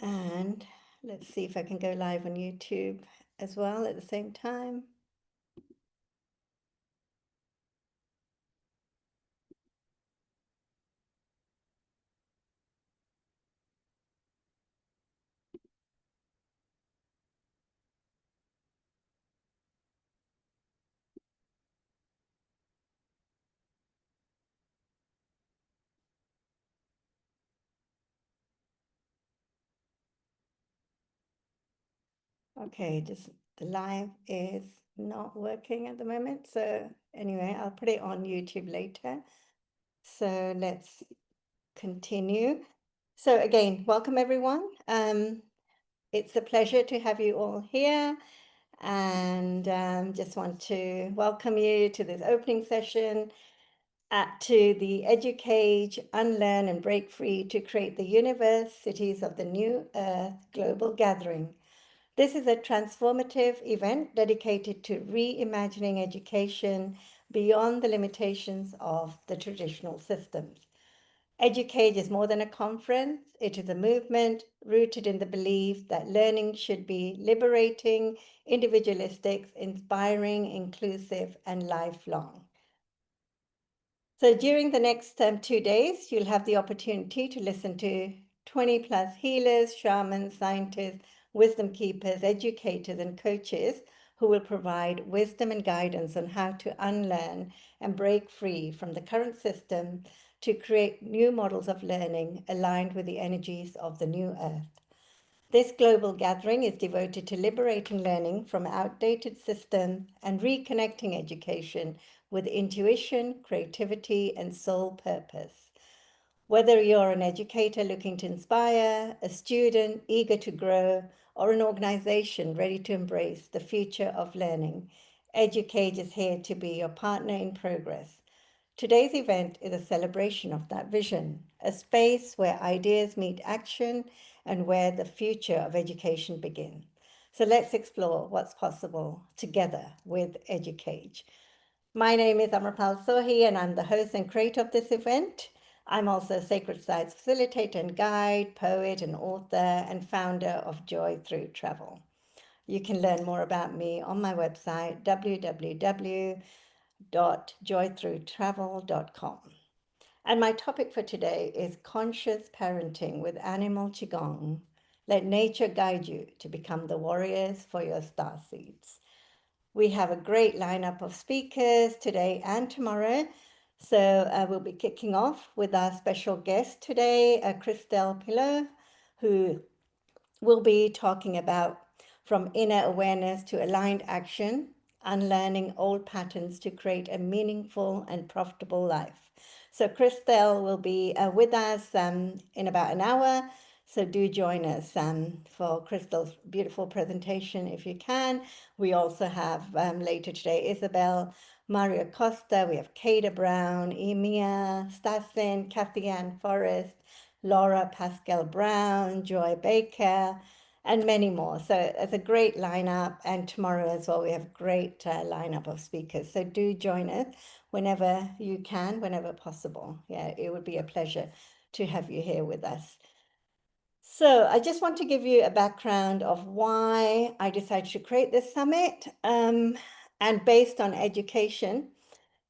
And let's see if I can go live on YouTube as well at the same time. Okay, just the live is not working at the moment. So anyway, I'll put it on YouTube later. So let's continue. So again, welcome everyone. It's a pleasure to have you all here, and just want to welcome you to this opening session to the EduCage Unlearn and Break Free to Create the Universities of the New Earth Global Gathering. This is a transformative event dedicated to reimagining education beyond the limitations of the traditional systems. EduCage is more than a conference, it is a movement rooted in the belief that learning should be liberating, individualistic, inspiring, inclusive, and lifelong. So during the next 2 days, you'll have the opportunity to listen to 20 plus healers, shamans, scientists, wisdom keepers, educators, and coaches who will provide wisdom and guidance on how to unlearn and break free from the current system to create new models of learning aligned with the energies of the new earth. This global gathering is devoted to liberating learning from outdated systems and reconnecting education with intuition, creativity, and soul purpose. Whether you're an educator looking to inspire, a student eager to grow, or an organization ready to embrace the future of learning, EduCage is here to be your partner in progress. Today's event is a celebration of that vision, a space where ideas meet action and where the future of education begins. So let's explore what's possible together with EduCage. My name is Amarpal Sohi, and I'm the host and creator of this event. I'm also a sacred sites facilitator and guide, poet and author, and founder of Joy Through Travel. You can learn more about me on my website, www.joythroughtravel.com. And my topic for today is conscious parenting with animal Qigong. Let nature guide you to become the warriors for your star seeds. We have a great lineup of speakers today and tomorrow. So we'll be kicking off with our special guest today, Christelle Pillow, who will be talking about from inner awareness to aligned action, unlearning old patterns to create a meaningful and profitable life. So Christelle will be with us in about an hour. So do join us for Christelle's beautiful presentation if you can. We also have later today Isabel, Mario Costa, we have Kada Brown, Emia, Stasin, Kathy Ann Forrest, Laura Pascal Brown, Joy Baker, and many more. So it's a great lineup. And tomorrow as well, we have a great lineup of speakers. So do join us whenever you can, whenever possible. Yeah, it would be a pleasure to have you here with us. So I just want to give you a background of why I decided to create this summit. And based on education,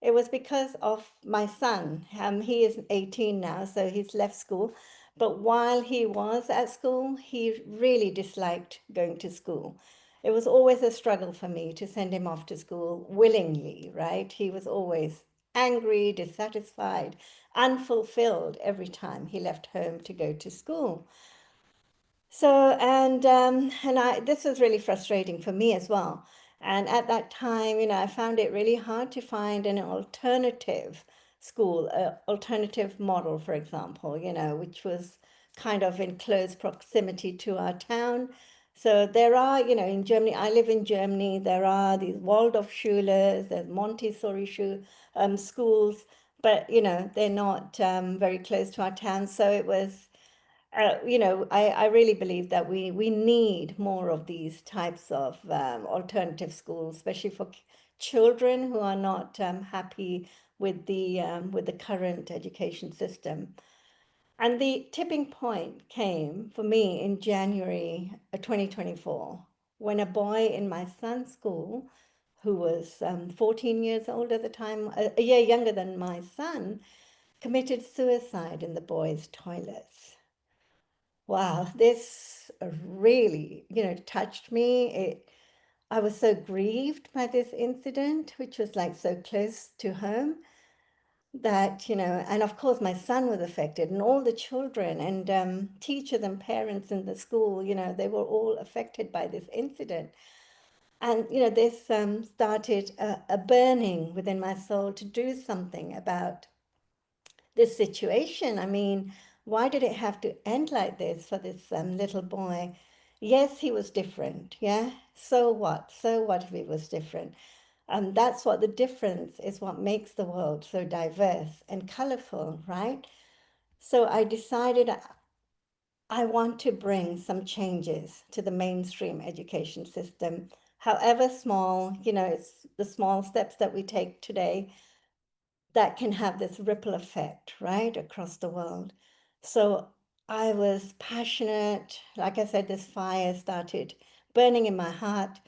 it was because of my son. He is 18 now, so he's left school. But while he was at school, he really disliked going to school. It was always a struggle for me to send him off to school willingly, right? He was always angry, dissatisfied, unfulfilled every time he left home to go to school. So, this was really frustrating for me as well. And at that time, I found it really hard to find an alternative school, alternative model, for example, which was kind of in close proximity to our town. So there are, in Germany, I live in Germany, there are these Waldorfschules, there's Montessori schools, but, they're not very close to our town. So it was I really believe that we need more of these types of alternative schools, especially for children who are not happy with the current education system. And the tipping point came for me in January 2024 when a boy in my son's school, who was 14 years old at the time, a year younger than my son, committed suicide in the boys' toilets. Wow, this really, touched me. I was so grieved by this incident, which was like so close to home that, and of course my son was affected and all the children and teachers and parents in the school, they were all affected by this incident. And, this started a burning within my soul to do something about this situation. I mean, why did it have to end like this for this little boy? Yes, he was different. Yeah. So what? So what if he was different? That's what the difference is, what makes the world so diverse and colorful, right? So I decided I want to bring some changes to the mainstream education system, however small, it's the small steps that we take today that can have this ripple effect, right, across the world. So I was passionate. Like I said, this fire started burning in my heart.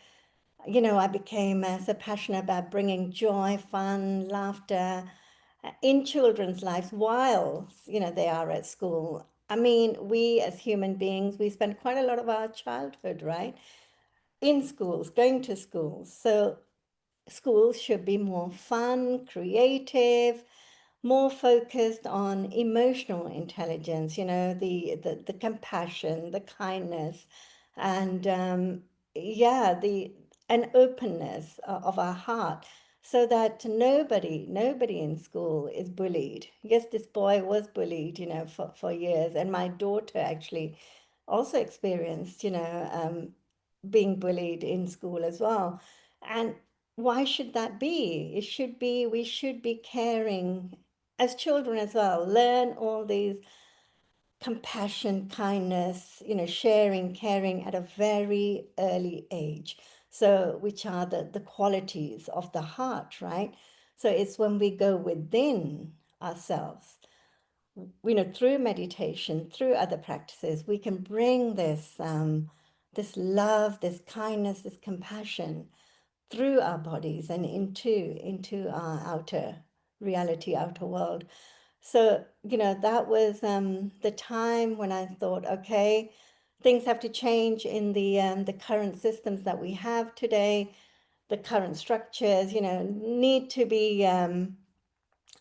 I became so passionate about bringing joy, fun, laughter in children's lives while, they are at school. I mean, we as human beings, we spend quite a lot of our childhood, right, in schools, going to schools. So schools should be more fun, creative, more focused on emotional intelligence, the compassion, the kindness, and yeah, the an openness of our heart, so that nobody in school is bullied. Yes, this boy was bullied, for years, and my daughter actually also experienced, being bullied in school as well. And why should that be? We should be caring as children as well, learn all these compassion, kindness, sharing, caring at a very early age. So, which are the qualities of the heart, right? So, it's when we go within ourselves, through meditation, through other practices, we can bring this love, this kindness, this compassion through our bodies and into our outer reality, outer world. So, that was the time when I thought, okay, things have to change in the current systems that we have today. The current structures, need to be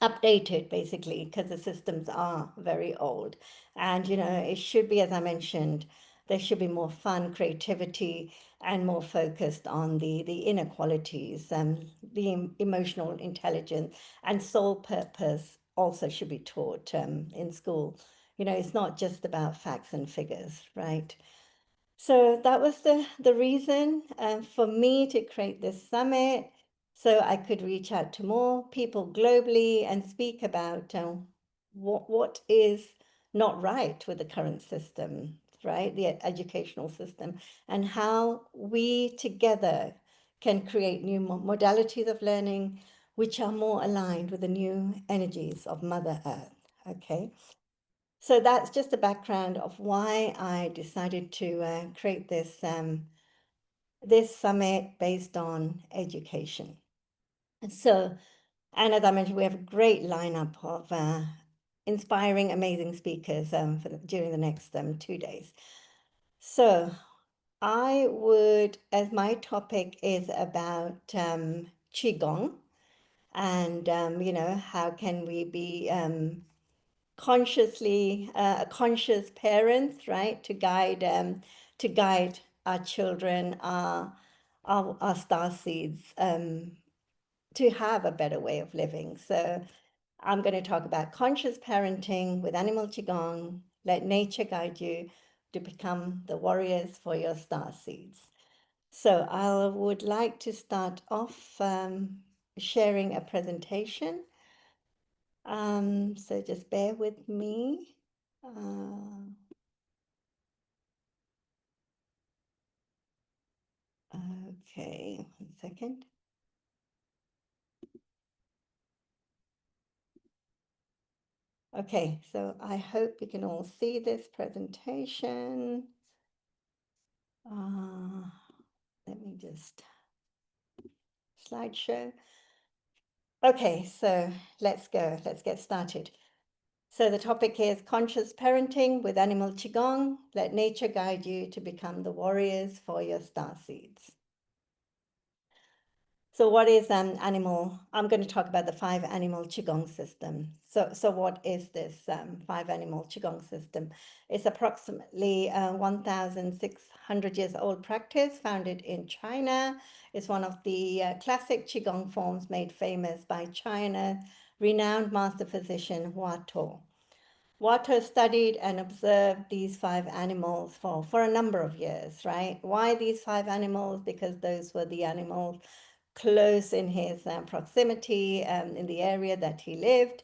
updated basically, because the systems are very old. And, it should be, as I mentioned, there should be more fun, creativity, and more focused on the inequalities, the emotional intelligence and soul purpose also should be taught in school. It's not just about facts and figures, right? So that was the reason for me to create this summit, so I could reach out to more people globally and speak about what is not right with the current system, right? The educational system, and how we together can create new modalities of learning which are more aligned with the new energies of Mother Earth. Okay. So that's just a background of why I decided to create this summit based on education. So, and as I mentioned, we have a great lineup of inspiring, amazing speakers during the next 2 days. So, I would, as my topic is about Qigong, and how can we be consciously conscious parents, right, to guide our children, our star seeds, to have a better way of living. So I'm going to talk about conscious parenting with animal qigong. Let nature guide you to become the warriors for your star seeds. So I would like to start off sharing a presentation. So just bear with me. Okay, 1 second. Okay, so I hope you can all see this presentation. Uh, Let me just slideshow. Okay, so let's go. Let's get started. So the topic is conscious parenting with animal Qigong. Let nature guide you to become the warriors for your star seeds. So what is animal? I'm going to talk about the 5 animal Qigong system. So what is this 5 animal Qigong system? It's approximately 1,600 years old practice founded in China. It's one of the classic Qigong forms made famous by China's renowned master physician Hua Tuo. Water studied and observed these 5 animals for a number of years, right? Why these 5 animals? Because those were the animals close in his proximity in the area that he lived.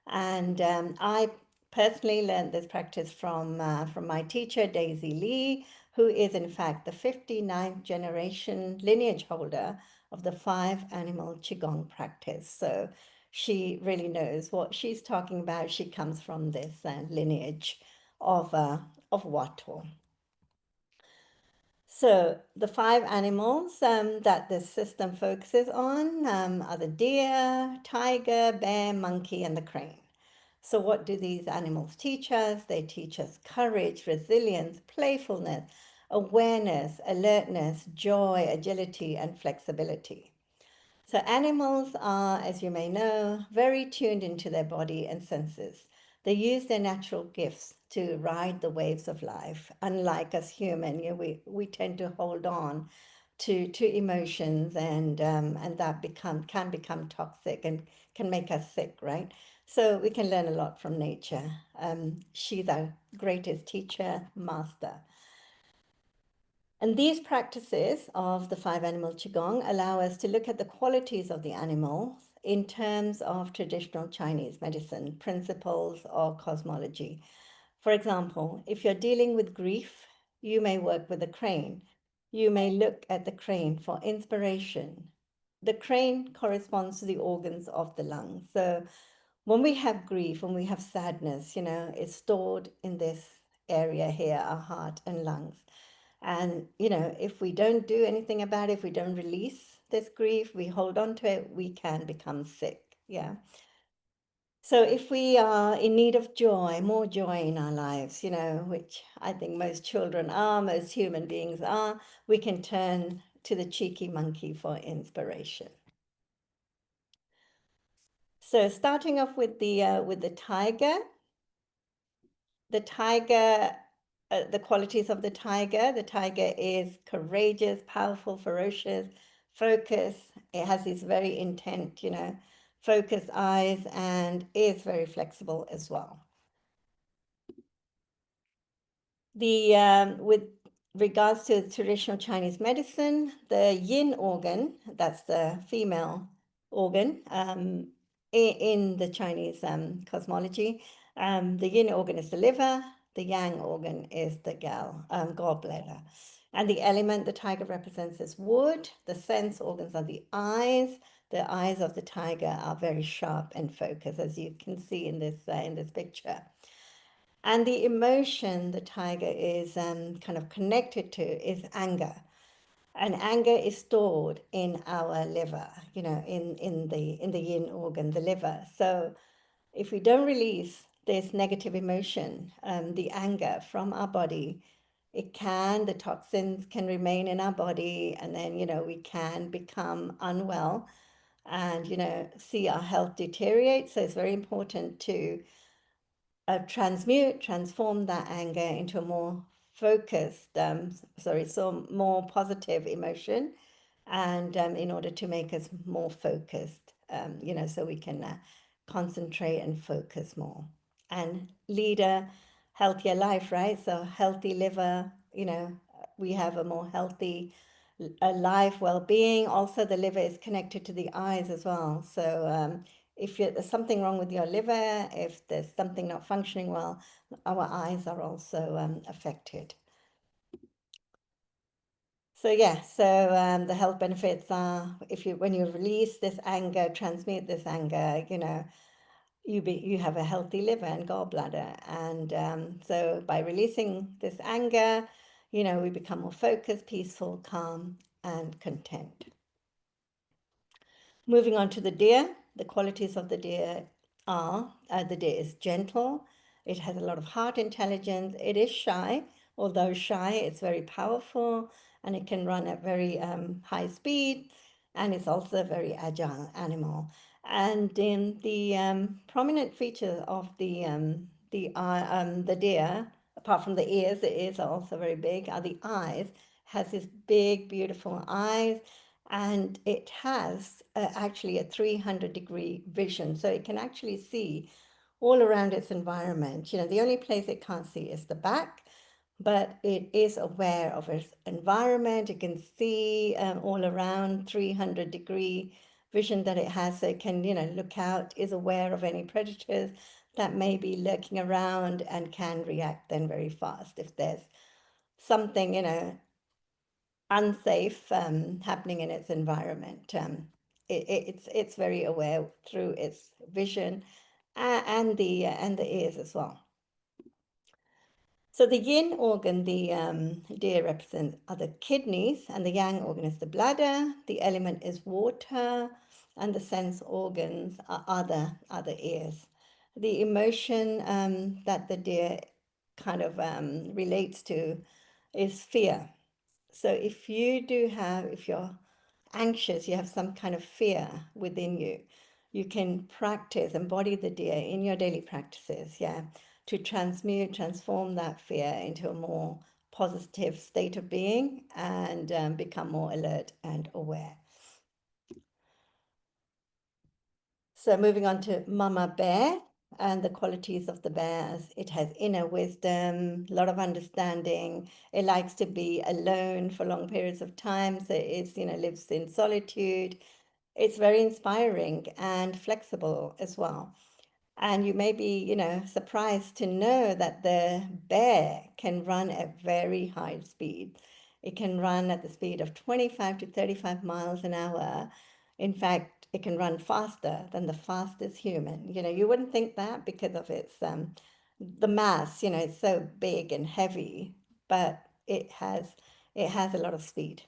And I personally learned this practice from my teacher, Daisy Lee, who is in fact the 59th generation lineage holder of the 5 animal Qigong practice. So she really knows what she's talking about. She comes from this lineage of Watto. So the 5 animals that this system focuses on are the deer, tiger, bear, monkey, and the crane. So what do these animals teach us? They teach us courage, resilience, playfulness, awareness, alertness, joy, agility, and flexibility. So animals are, as you may know, very tuned into their body and senses. They use their natural gifts to ride the waves of life. Unlike us human, we tend to hold on to emotions, and that can become toxic and can make us sick, right? So we can learn a lot from nature. She's our greatest teacher, master. And these practices of the 5 animal Qigong allow us to look at the qualities of the animals in terms of traditional Chinese medicine principles or cosmology. For example, if you're dealing with grief, you may work with a crane. You may look at the crane for inspiration. The crane corresponds to the organs of the lungs. So when we have grief, when we have sadness, it's stored in this area here, our heart and lungs. And, if we don't do anything about it, if we don't release this grief, we hold on to it, we can become sick. Yeah. So if we are in need of joy, more joy in our lives, which I think most children are, most human beings are, we can turn to the cheeky monkey for inspiration. So starting off with the tiger, the tiger, the qualities of the tiger. The tiger is courageous, powerful, ferocious, focused. It has these very intent, focused eyes, and is very flexible as well. With regards to traditional Chinese medicine, the yin organ, that's the female organ, in the Chinese cosmology, the yin organ is the liver, the yang organ is the gallbladder. And the element the tiger represents is wood. The sense organs are the eyes. The eyes of the tiger are very sharp and focused, as you can see in this picture. And the emotion the tiger is kind of connected to is anger. And anger is stored in our liver, in the yin organ, the liver. So if we don't release this negative emotion, the anger from our body, the toxins can remain in our body, and then, we can become unwell and, see our health deteriorate. So it's very important to transform that anger into a more focused, more positive emotion, and in order to make us more focused, so we can concentrate and focus more and lead a healthier life, right? So healthy liver, we have a more healthy life, well-being. Also, the liver is connected to the eyes as well. So if there's something wrong with your liver, if there's something not functioning well, our eyes are also affected. So yeah, so the health benefits are when you release this anger, transmute this anger, you have a healthy liver and gallbladder. And so by releasing this anger, we become more focused, peaceful, calm, and content. Moving on to the deer, the qualities of the deer are the deer is gentle, it has a lot of heart intelligence, it is shy, although shy, it's very powerful and it can run at very high speed, and it's also a very agile animal. And in the prominent feature of the deer, apart from the ears, the ears are also very big, are the eyes. Has this big, beautiful eyes, and it has actually a 300-degree vision, so it can actually see all around its environment. The only place it can't see is the back, but it is aware of its environment. It can see all around, 300-degree vision that it has, so it can look out, is aware of any predators that may be lurking around, and can react then very fast if there's something unsafe happening in its environment. It's very aware through its vision, and the ears as well. So the yin organ, the deer represents are the kidneys, and the yang organ is the bladder. The element is water, and the sense organs are the ears. The emotion that the deer kind of relates to is fear. So if you're anxious, you have some kind of fear within you, you can practice, embody the deer in your daily practices, yeah, to transform that fear into a more positive state of being, and become more alert and aware. So moving on to Mama Bear and the qualities of the bears. It has inner wisdom, a lot of understanding. It likes to be alone for long periods of time. So it's, lives in solitude. It's very inspiring and flexible as well. And you may be, surprised to know that the bear can run at very high speed. It can run at the speed of 25 to 35 miles an hour. In fact, it can run faster than the fastest human. You wouldn't think that because of its the mass, it's so big and heavy, but it has a lot of speed.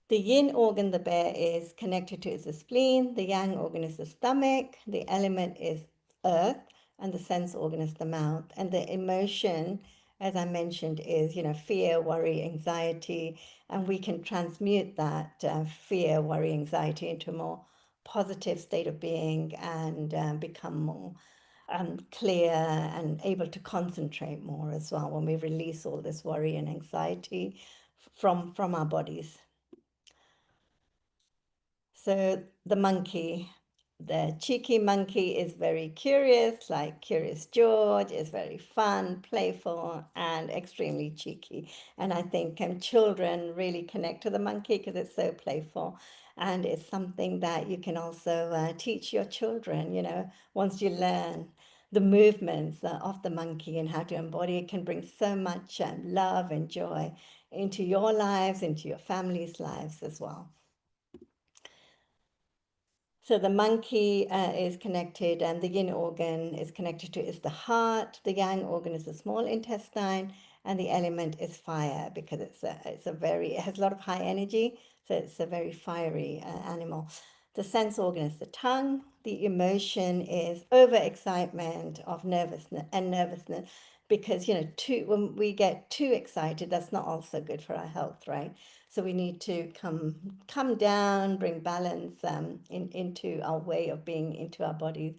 The yin organ, the bear, is connected to is the spleen, the yang organ is the stomach, the element is earth, and the sense organ is the mouth. And the emotion, as I mentioned, is, fear, worry, anxiety, and we can transmute that fear, worry, anxiety into a more positive state of being, and become more clear and able to concentrate more as well when we release all this worry and anxiety from our bodies. So the monkey, the cheeky monkey, is very curious, like Curious George, is very fun, playful, and extremely cheeky. And I think children really connect to the monkey because it's so playful. And it's something that you can also teach your children, once you learn the movements of the monkey and how to embody it, can bring so much love and joy into your lives, into your family's lives as well. So the monkey is connected, and the yin organ is connected to is the heart. The yang organ is the small intestine, and the element is fire because it has a lot of high energy, so it's a very fiery animal. The sense organ is the tongue. The emotion is overexcitement of nervousness, because when we get too excited, that's not also good for our health, right? So we need to come down, bring balance into our way of being, into our bodies,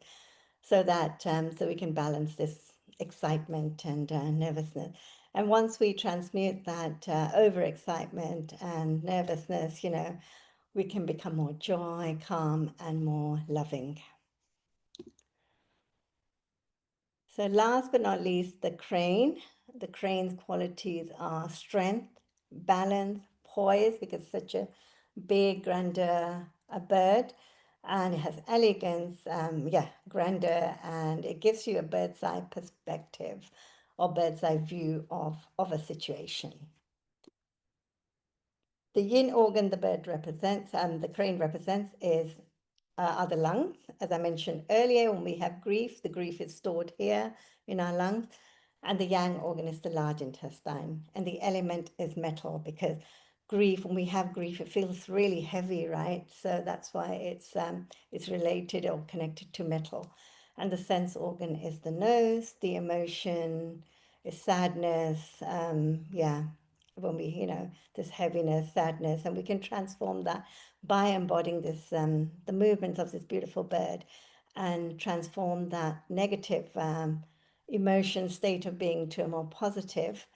so that so we can balance this excitement and nervousness. And once we transmute that overexcitement and nervousness, we can become more joy, calm, and more loving. So last but not least, the crane. The crane's qualities are strength, balance, poise, because it's such a big, grandeur a bird, and it has elegance, grandeur, and it gives you a bird's eye perspective or bird's eye view of a situation. The yin organ the bird represents, the crane represents, is are the lungs. As I mentioned earlier, when we have grief, the grief is stored here in our lungs. And the yang organ is the large intestine. And the element is metal, because grief, when we have grief, it feels really heavy, right? So that's why it's related or connected to metal. And the sense organ is the nose. The emotion is sadness. Yeah, when we, this heaviness, sadness, and we can transform that by embodying this, the movements of this beautiful bird, and transform that negative emotion state of being to a more positive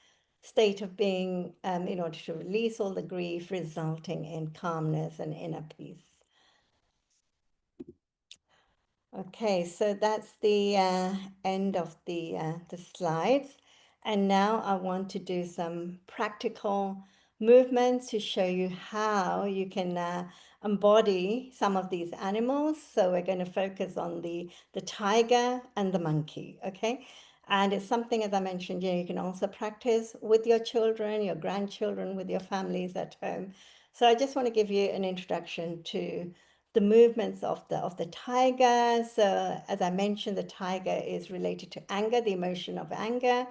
state of being, in order to release all the grief, resulting in calmness and inner peace. Okay, so that's the end of the slides. And now I want to do some practical movements to show you how you can embody some of these animals. So we're going to focus on the tiger and the monkey, okay? And it's something, as I mentioned, you can also practice with your children, your grandchildren, with your families at home. So I just want to give you an introduction to the movements of the tiger. So as I mentioned, the tiger is related to anger, the emotion of anger.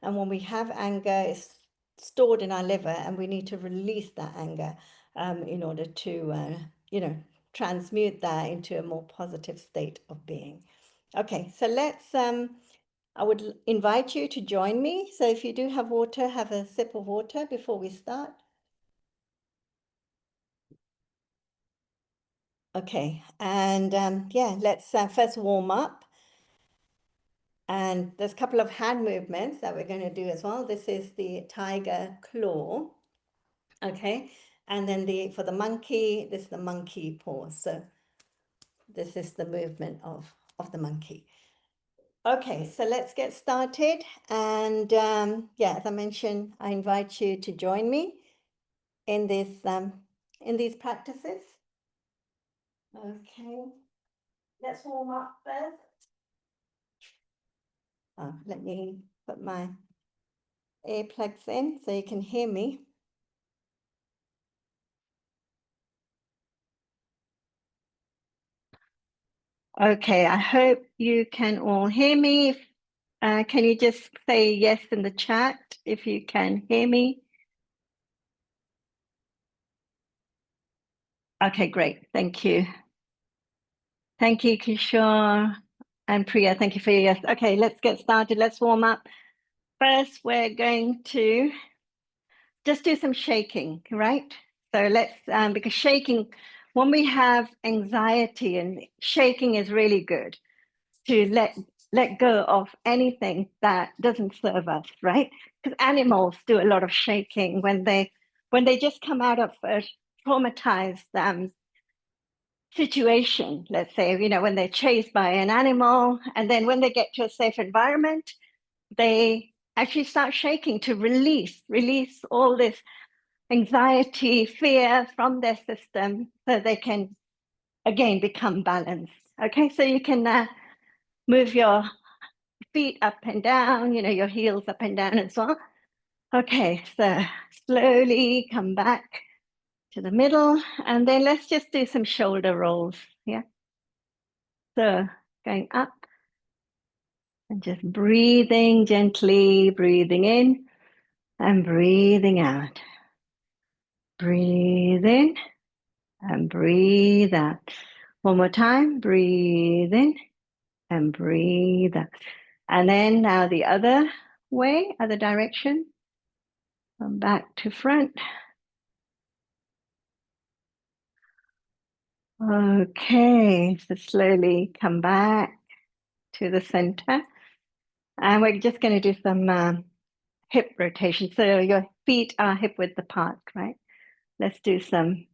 And when we have anger, it's stored in our liver, and we need to release that anger in order to, transmute that into a more positive state of being. Okay, so I would invite you to join me. So if you do have water, have a sip of water before we start. Okay, and yeah, let's first warm up. And there's a couple of hand movements that we're going to do as well. This is the tiger claw, okay? And then for the monkey, this is the monkey paw. So this is the movement of the monkey. Okay, so let's get started. And yeah, as I mentioned, I invite you to join me in these practices. Okay, let's warm up first. Let me put my earplugs in so you can hear me. Okay, I hope you can all hear me. Can you just say yes in the chat if you can hear me? Okay, great. Thank you. Thank you, Kishore and Priya. Thank you for your yes. Okay, let's get started. Let's warm up. First, we're going to just do some shaking, right? So let's, because shaking, when we have anxiety, and shaking is really good to let go of anything that doesn't serve us, right? Because animals do a lot of shaking when they just come out of a traumatized situation. Let's say, when they're chased by an animal, and then when they get to a safe environment, they actually start shaking to release all this anxiety, fear from their system, so they can again become balanced. Okay, so you can move your feet up and down, your heels up and down as well. Okay, so slowly come back to the middle, and then let's just do some shoulder rolls. Yeah, so going up and just breathing gently, breathing in and breathing out. Breathe in and breathe out. One more time, breathe in and breathe out. And then now the other way, other direction. Come back to front. Okay, so slowly come back to the center. And we're just going to do some hip rotation. So your feet are hip width apart, right? Let's do some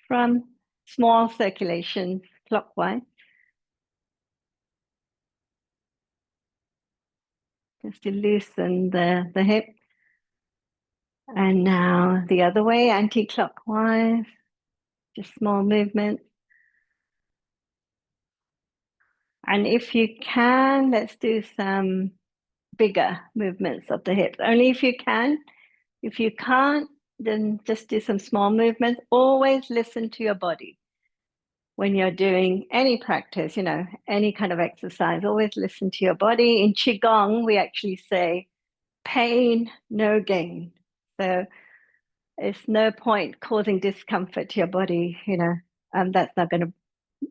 from small circulations clockwise. Just to loosen the hip. And now the other way, anti-clockwise, just small movements. And if you can, let's do some bigger movements of the hips, only if you can. If you can't, then just do some small movements. Always listen to your body. when you're doing any practice, any kind of exercise, always listen to your body. In Qigong, we actually say, pain, no gain. So it's no point causing discomfort to your body, that's not going to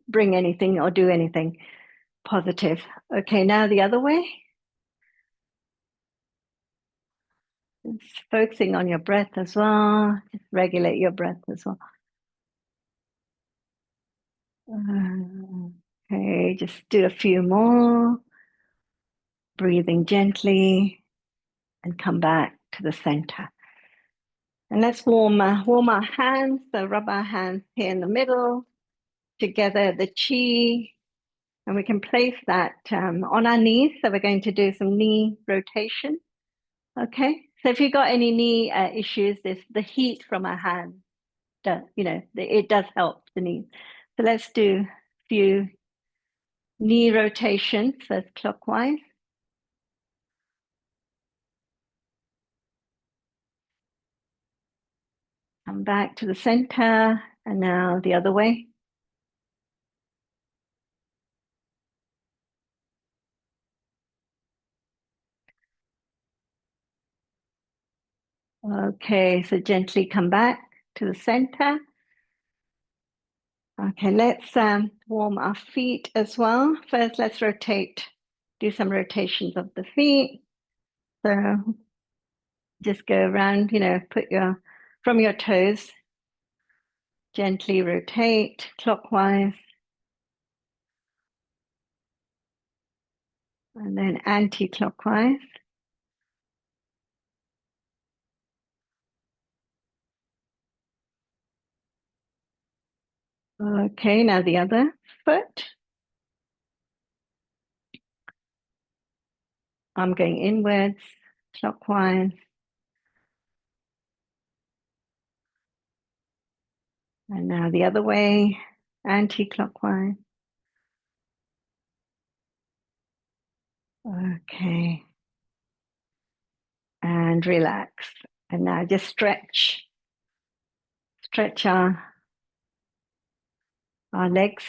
bring anything or do anything positive. Okay, now the other way. Just focusing on your breath as well. Just regulate your breath as well. Okay, just do a few more. Breathing gently and come back to the center. And let's warm our hands. So rub our hands here in the middle, together the chi. And we can place that on our knees. So we're going to do some knee rotation. Okay. So if you've got any knee issues, the heat from our hand, it does help the knees. So let's do a few knee rotations. So it's clockwise. Come back to the center. And now the other way. Okay, so gently come back to the center. Okay, let's warm our feet as well. First, let's do some rotations of the feet. So just go around, from your toes, gently rotate clockwise. And then anti-clockwise. Okay, now the other foot. I'm going inwards, clockwise. And now the other way, anti-clockwise. Okay. And relax. And now just stretch our legs.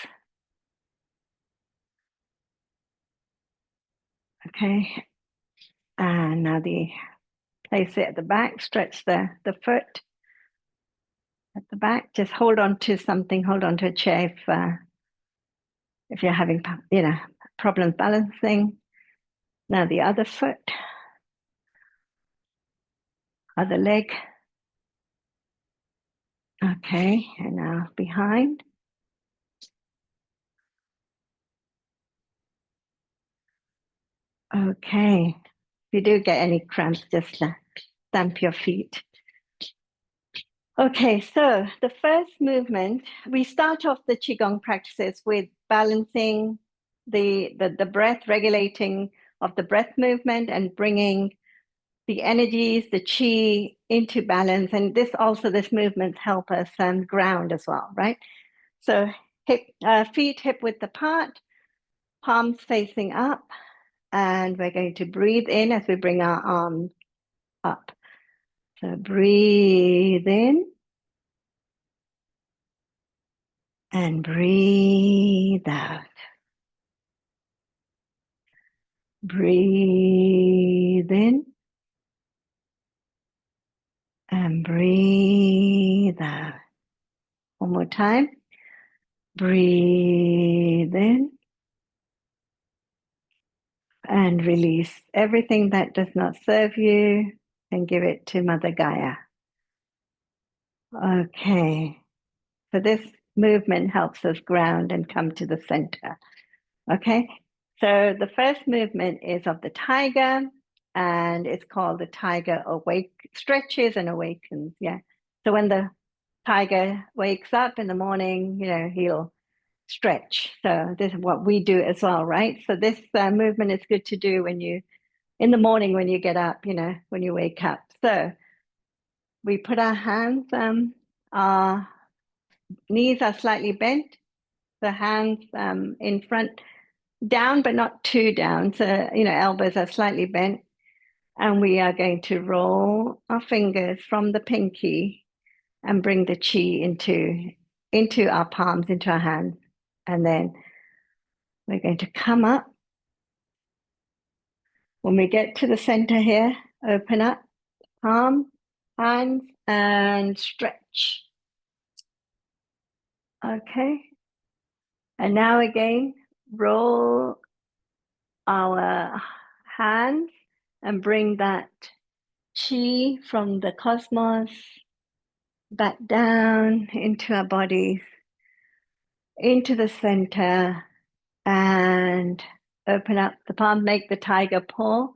Okay. And now place it at the back, stretch the foot at the back. Just hold on to something, hold on to a chair if you're having, problems balancing. Now the other foot, other leg. Okay, and now behind. Okay, if you do get any cramps, just stamp your feet. Okay, so the first movement, we start off the Qigong practices with balancing the breath, regulating of the breath movement and bringing the energies, the Qi into balance. And this movement help us ground as well, right? So feet hip width apart, palms facing up, and we're going to breathe in as we bring our arms up. So breathe in and breathe out. Breathe in and breathe out. One more time. Breathe in and release everything that does not serve you and give it to Mother Gaia. Okay. So this movement helps us ground and come to the center. Okay. So the first movement is of the tiger, and it's called the tiger stretches and awakens. Yeah. So when the tiger wakes up in the morning, he'll stretch. So this is what we do as well, right? So this movement is good to do in the morning when you get up, when you wake up. So we put our hands, our knees are slightly bent, the hands in front, down, but not too down. So, elbows are slightly bent. And we are going to roll our fingers from the pinky and bring the Qi into our palms, into our hands. And then we're going to come up. When we get to the center here, open up, palm, hands, and stretch. Okay. And now again, roll our hands and bring that chi from the cosmos back down into our bodies, into the center, and open up the palm, make the tiger paw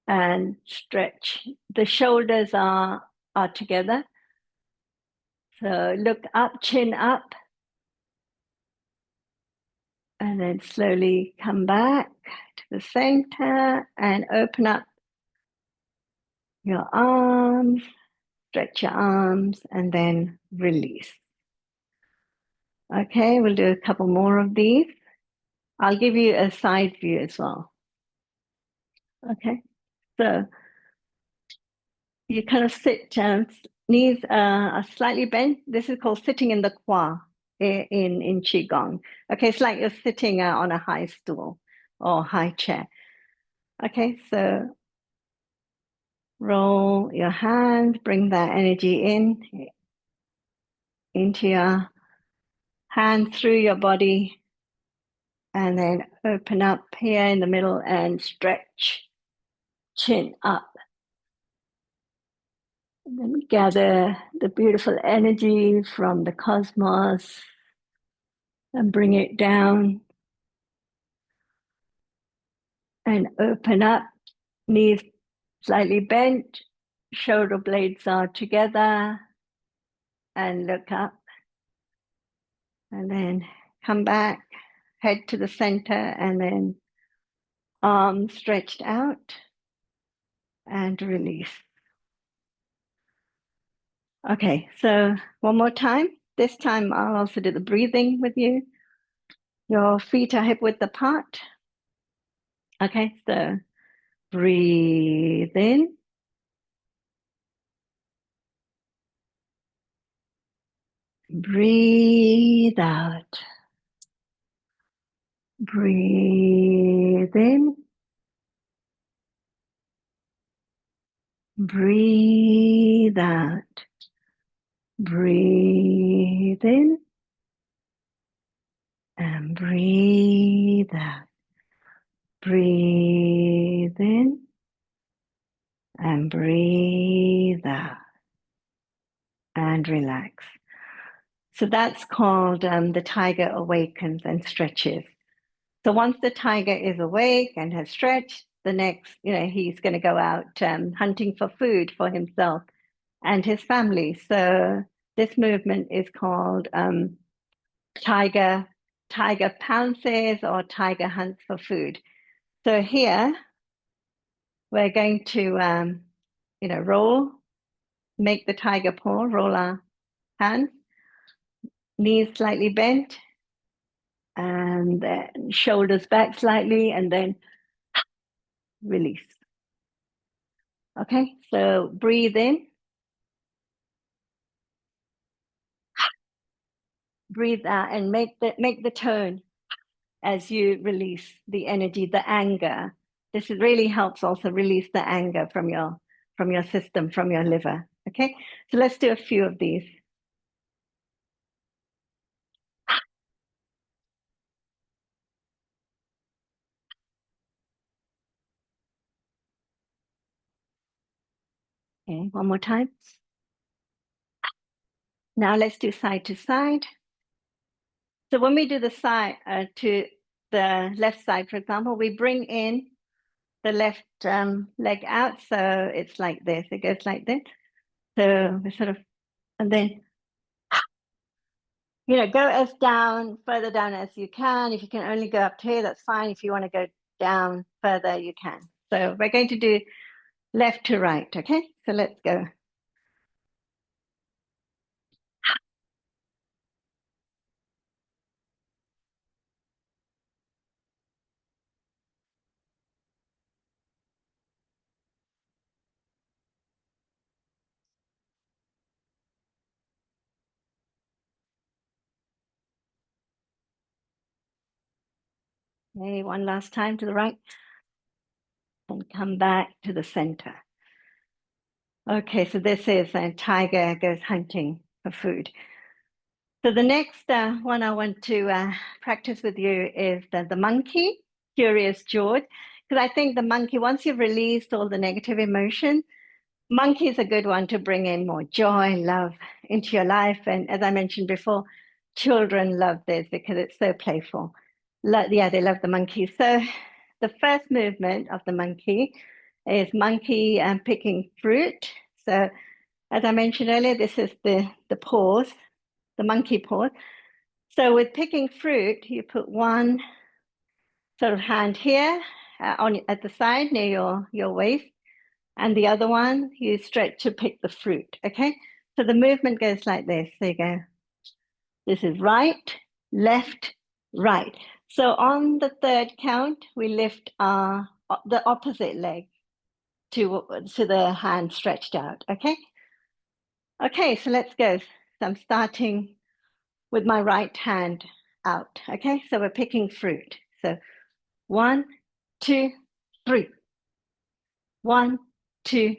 and stretch. The shoulders are together. So look up, chin up, and then slowly come back to the center and open up your arms, stretch your arms, and then release. Okay, we'll do a couple more of these. I'll give you a side view as well. Okay, so you kind of sit, knees are slightly bent. This is called sitting in the kwa in Qigong. Okay, it's like you're sitting on a high stool or high chair. Okay, so roll your hands, bring that energy into your hand through your body, and then open up here in the middle and stretch, chin up. And then gather the beautiful energy from the cosmos and bring it down and open up, knees slightly bent, shoulder blades are together, and look up. And then come back, head to the center, and then arms stretched out and release. Okay, so one more time. This time I'll also do the breathing with you. Your feet are hip width apart. Okay, so breathe in. Breathe out. Breathe in. Breathe out. Breathe in. And breathe out. Breathe in. And breathe out. And relax. So that's called the tiger awakens and stretches. So once the tiger is awake and has stretched, the next, he's going to go out hunting for food for himself and his family. So this movement is called tiger pounces or tiger hunts for food. So here we're going to, roll, make the tiger paw, roll our hands, knees slightly bent, and then shoulders back slightly, and then release. Okay, so breathe in, breathe out, and make the tone as you release the energy, the anger. This really helps also release the anger from your system, from your liver. Okay, so let's do a few of these. Okay, one more time. Now let's do side to side. So when we do the side to the left side, for example, we bring in the left leg out. So it's like this, it goes like this. So we sort of, and then, go as further down as you can. If you can only go up to here, that's fine. If you want to go down further, you can. So we're going to do left to right, okay? So let's go. Okay, one last time to the right. And come back to the center. Okay, so this is a tiger goes hunting for food. So the next one I want to practice with you is the monkey, Curious George, because I think the monkey, once you've released all the negative emotion, monkey is a good one to bring in more joy, love into your life. And as I mentioned before, children love this because it's so playful. Yeah, they love the monkey. So the first movement of the monkey is monkey picking fruit. So as I mentioned earlier, this is the pause, the monkey pause. So with picking fruit, you put one sort of hand here at the side near your waist, and the other one you stretch to pick the fruit. Okay, so the movement goes like this. So you go. This is right, left, right. So on the third count, we lift the opposite leg to the hand stretched out. Okay. Okay, so let's go. So I'm starting with my right hand out. Okay, so we're picking fruit. So 1, 2, 3. 1, 2,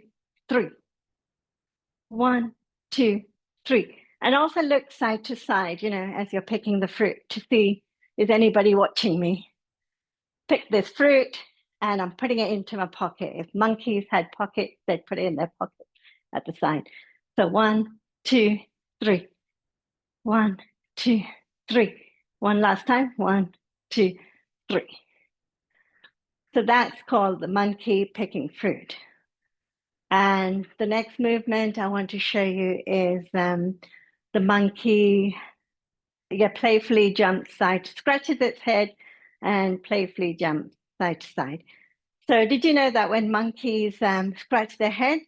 3. 1, 2, 3. And also look side to side, as you're picking the fruit to see, is anybody watching me? Pick this fruit and I'm putting it into my pocket. If monkeys had pockets, they'd put it in their pocket at the side. So 1, 2, 3. 1, 2, 3. One last time. 1, 2, 3. So that's called the monkey picking fruit. And the next movement I want to show you is the monkey playfully jumps side, scratches its head and playfully jumps side to side. So did you know that when monkeys scratch their head,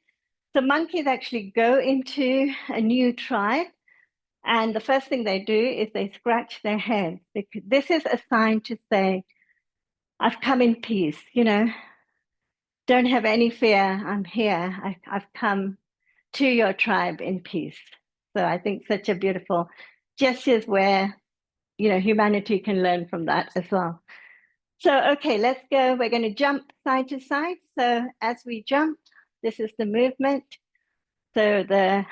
the monkeys actually go into a new tribe, and the first thing they do is they scratch their head. This is a sign to say, I've come in peace, don't have any fear, I'm here, I've come to your tribe in peace. So I think such a beautiful gestures where, humanity can learn from that as well. So, okay, let's go. We're going to jump side to side. So as we jump, this is the movement. So the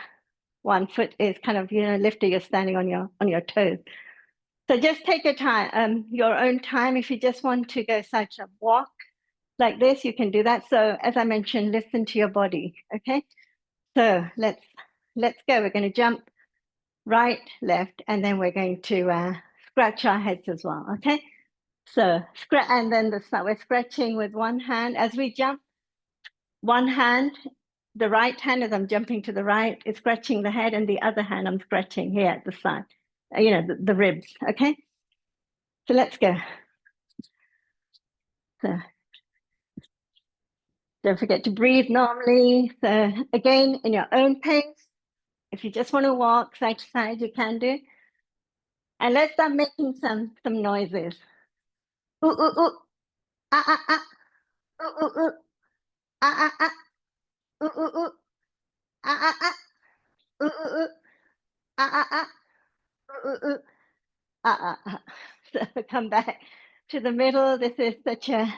one foot is kind of, lifted, you're standing on your toes. So just take your time, your own time. If you just want to go side to walk like this, you can do that. So as I mentioned, listen to your body, okay? So let's go. We're going to jump right, left, and then we're going to scratch our heads as well, okay? So and then we're scratching with one hand as we jump. One hand, the right hand as I'm jumping to the right is scratching the head, and the other hand I'm scratching here at the side, the ribs, okay? So let's go. So don't forget to breathe normally. So again, in your own pace. If you just want to walk side to side, you can do. And let's start making some noises. Ooh, ooh, ooh. Ah, ah, ah. Ooh, ooh, ooh. Ah, ah, ah. Ooh, ooh, ooh. Ah, ah, ah. Ooh, ooh, ooh. Ah, ah, ah. Ooh, ooh, ooh. Ah, ah, ah. So come back to the middle. This is such a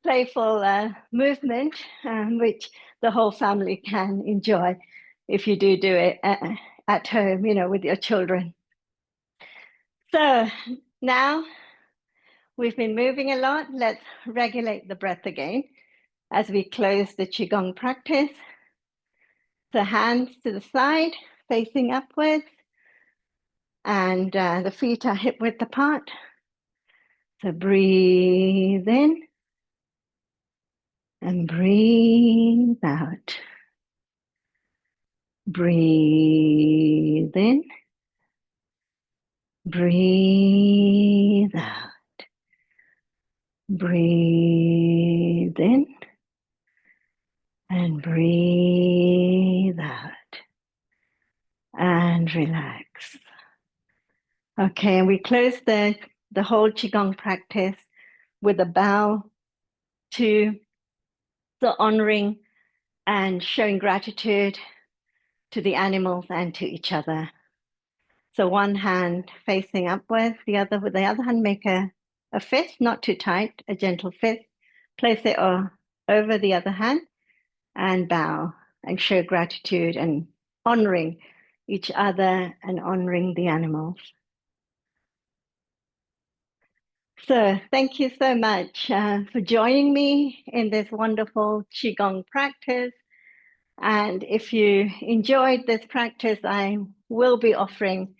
playful movement, which the whole family can enjoy if you do it at home, with your children. So now we've been moving a lot. Let's regulate the breath again as we close the Qigong practice. So hands to the side, facing upwards, and the feet are hip width apart. So breathe in and breathe out. Breathe in, breathe out. Breathe in and breathe out. And relax. Okay, and we close the whole Qigong practice with a bow to the honoring and showing gratitude to the animals and to each other. So one hand facing upwards, with the other hand make a a fist, not too tight, a gentle fist. Place it over the other hand and bow and show gratitude and honoring each other and honoring the animals. So thank you so much for joining me in this wonderful Qigong practice. And if you enjoyed this practice, I will be offering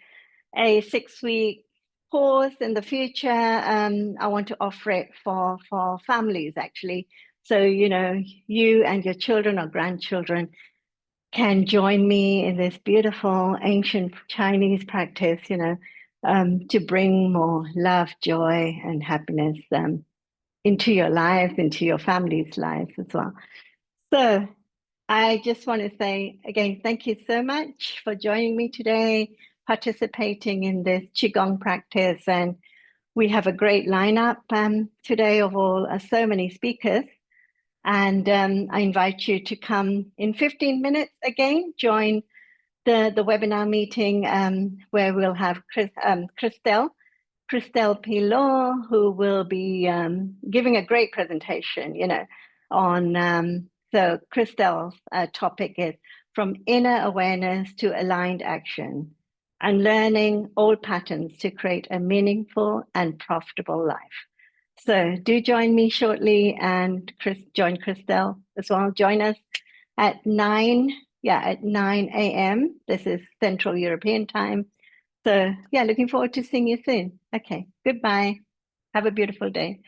a 6-week course in the future. I want to offer it for families, actually. So, you know, you and your children or grandchildren can join me in this beautiful ancient Chinese practice, you know, to bring more love, joy, and happiness into your lives, into your family's lives as well. So I just want to say again, thank you so much for joining me today, participating in this Qigong practice. And we have a great lineup today of so many speakers. And I invite you to come in 15 minutes again, join the webinar meeting where we'll have Christelle Pilot, who will be giving a great presentation, you know, on, so Christelle's topic is from inner awareness to aligned action, unlearning old patterns to create a meaningful and profitable life. So do join me shortly and join Christelle as well. Join us at 9 a.m. This is Central European time. So yeah, looking forward to seeing you soon. Okay, goodbye. Have a beautiful day.